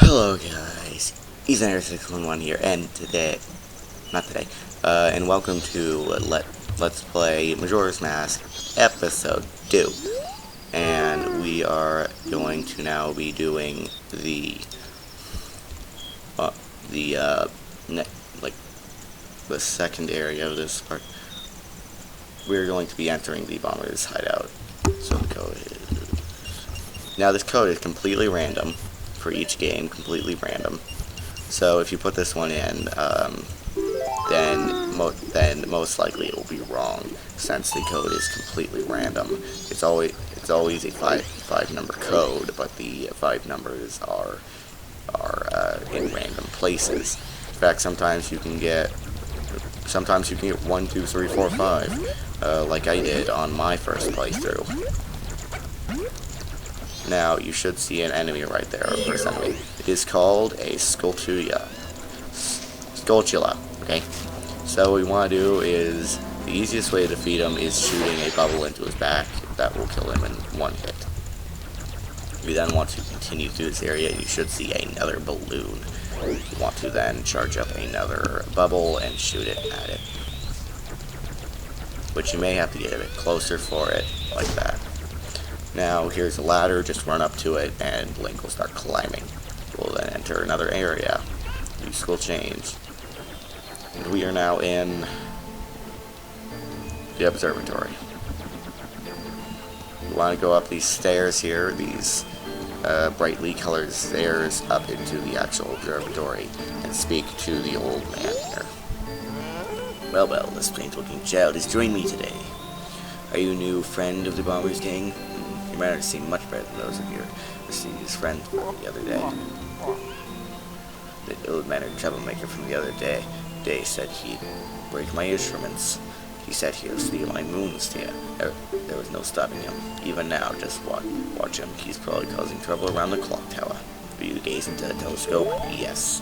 Hello guys, Ethan6111 here, and and welcome to Let's Play Majora's Mask Episode 2. And we are going to now be doing the second area of this part. We're going to be entering the bomber's hideout. So the code is... Now this code is completely random. For each game, completely random. So if you put this one in, then most likely it will be wrong, since the code is completely random. It's always a five number code, but the 5 numbers are in random places. In fact, sometimes you can get 1, 2, 3, 4, 5, like I did on my first playthrough. Now, you should see an enemy right there, a first enemy. It is called a Skulltula, okay? So what we want to do is, the easiest way to defeat him is shooting a bubble into his back. That will kill him in one hit. We then want to continue through this area, and you should see another balloon. You want to then charge up another bubble and shoot it at it. But you may have to get a bit closer for it, like that. Now, here's a ladder, just run up to it, and Link will start climbing. We'll then enter another area. Use will change. And we are now in the observatory. We want to go up these stairs here, these brightly colored stairs up into the actual observatory, and speak to the old man here. Well, this plain-looking child has joined me today. Are you a new friend of the Bombers Gang? Your manners seem much better than those of your mysterious friend from the other day. The ill-mannered troublemaker from the other day said he'd break my instruments. He said he'd steal my moons here. There was no stopping him. Even now, just watch him. He's probably causing trouble around the clock tower. Do you gaze into the telescope? Yes.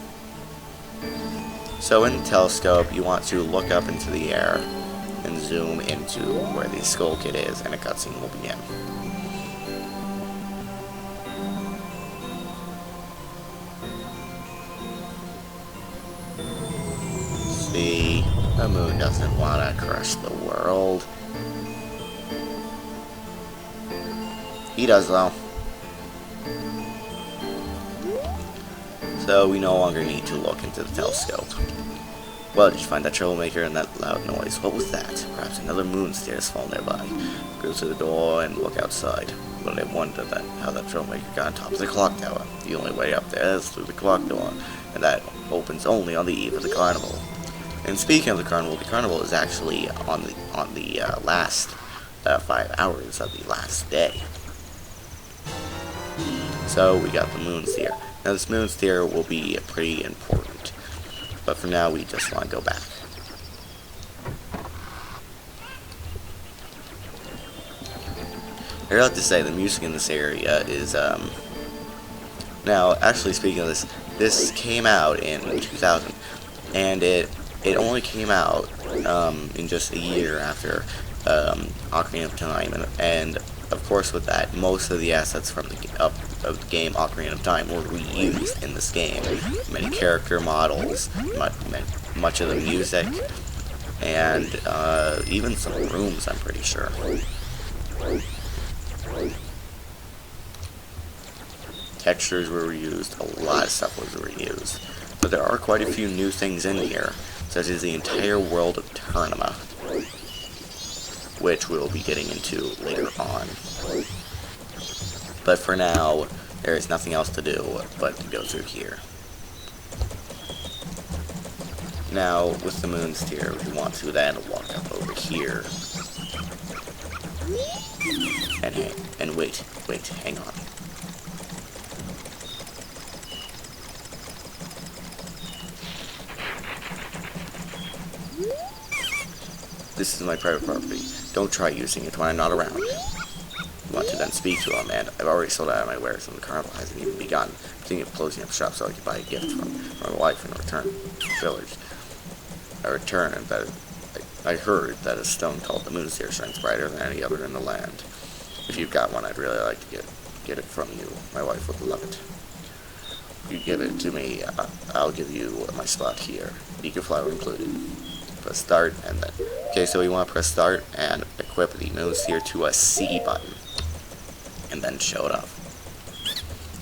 So in the telescope, you want to look up into the air and zoom into where the skull kid is, and a cutscene will begin. See, the moon doesn't want to crush the world. He does, though. So we no longer need to look into the telescope. Well, did you find that troublemaker and that loud noise? What was that? Perhaps another moon stairs fall nearby. Go to the door and look outside. But I wonder how that troublemaker got on top of the clock tower. The only way up there is through the clock door, and that opens only on the eve of the carnival. And speaking of the carnival is actually on the last 5 hours of the last day. So we got the moon sphere. Now this moon sphere will be pretty important, but for now we just want to go back. I'd like to say the music in this area is now actually speaking of this came out in 2000, and it only came out in just a year after Ocarina of Time, and of course with that, most of the assets from the game Ocarina of Time were reused in this game. Many character models, much of the music, and even some rooms, I'm pretty sure. Textures were reused, a lot of stuff was reused. But there are quite a few new things in here, such as the entire world of Turnima, which we'll be getting into later on. But for now, there is nothing else to do but to go through here. Now, with the moon sphere, we want to then walk up over here. And wait, hang on. This is my private property. Don't try using it when I'm not around. You want to then speak to him, and I've already sold out of my wares, and the carnival hasn't even begun. I'm thinking of closing up shop so I can buy a gift from my wife in return to the village. I heard that a stone called the moon sphere shines brighter than any other in the land. If you've got one, I'd really like to get it from you. My wife would love it. you give it to me, I'll give you my spot here. Beaker flower included. Press start, and then... Okay, so we want to press start and equip the moon sphere to a C button. And then show it off.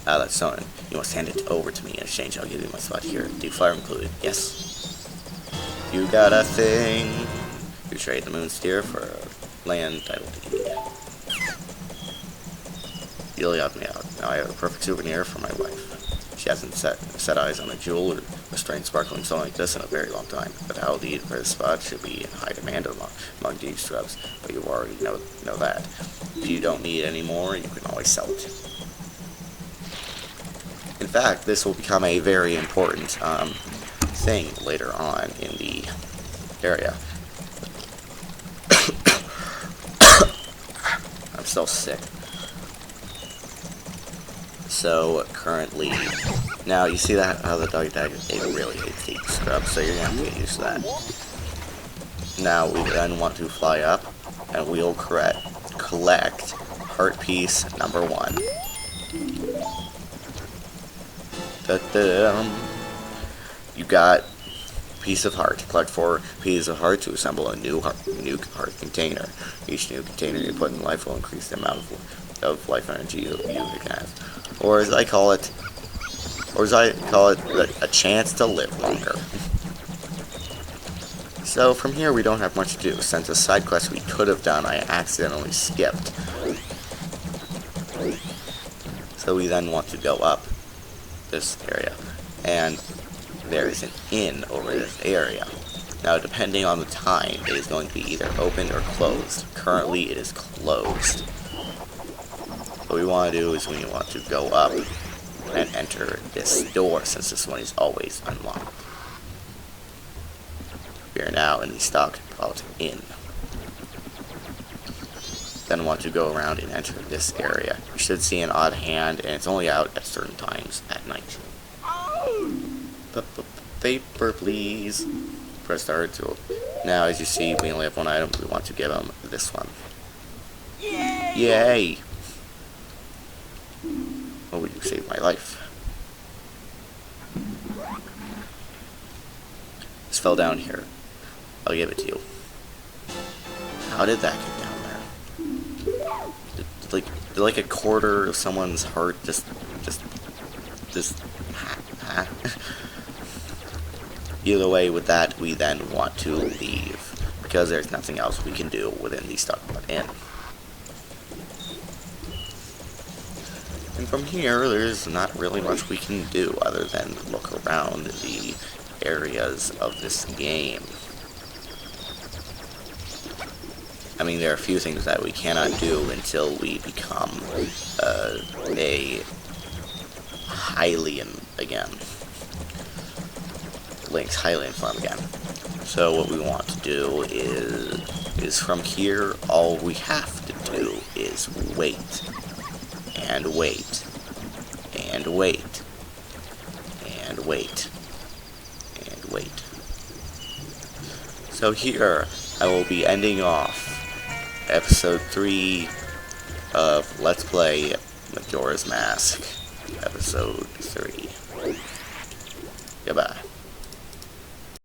That's something. You must hand it over to me in exchange. I'll give you my spot here. Beaker flower included. Yes. You got a thing. You trade the moon sphere for land title deed. You really helped me out. Now I have a perfect souvenir for my wife. She hasn't set eyes on a jewel or a strange sparkling stone like this in a very long time. The title deed for this spot should be in high demand among these scrubs, but you already know that. If you don't need any more, you can always sell it. In fact, this will become a very important thing later on in the area. I'm still sick. So currently, now you see that how the dog tag it really hates the scrub, so you're gonna have to get used to that. Now we then want to fly up, and we'll collect heart piece number 1. Da-da-dum. You got piece of heart. Collect 4 pieces of heart to assemble a new heart container. Each new container you put in life will increase the amount of life energy you can have. Or as I call it, a chance to live longer. So from here we don't have much to do, since a side quest we could have done I accidentally skipped. So we then want to go up this area, and there is an inn over this area. Now depending on the time, it is going to be either open or closed. Currently it is closed. What we want to do is we want to go up and enter this door, since this one is always unlocked. We are now in the Stockpot Inn. Then want to go around and enter this area. You should see an odd hand, and it's only out at certain times at night. Paper, please. Press start tool. Now, as you see, we only have one item. We want to give him this one. Yay! Oh, you saved my life. This fell down here. I'll give it to you. How did that get down there? Did like a quarter of someone's heart just Either way, with that, we then want to leave, because there's nothing else we can do within the Stockpot Inn. And from here, there's not really much we can do other than look around the areas of this game. I mean, there are a few things that we cannot do until we become a Hylian again. Link's Hylian form again. So what we want to do is from here, all we have to do is wait. And wait. And wait. And wait. And wait. So here, I will be ending off episode 3 of Let's Play Majora's Mask. Episode 3. Goodbye.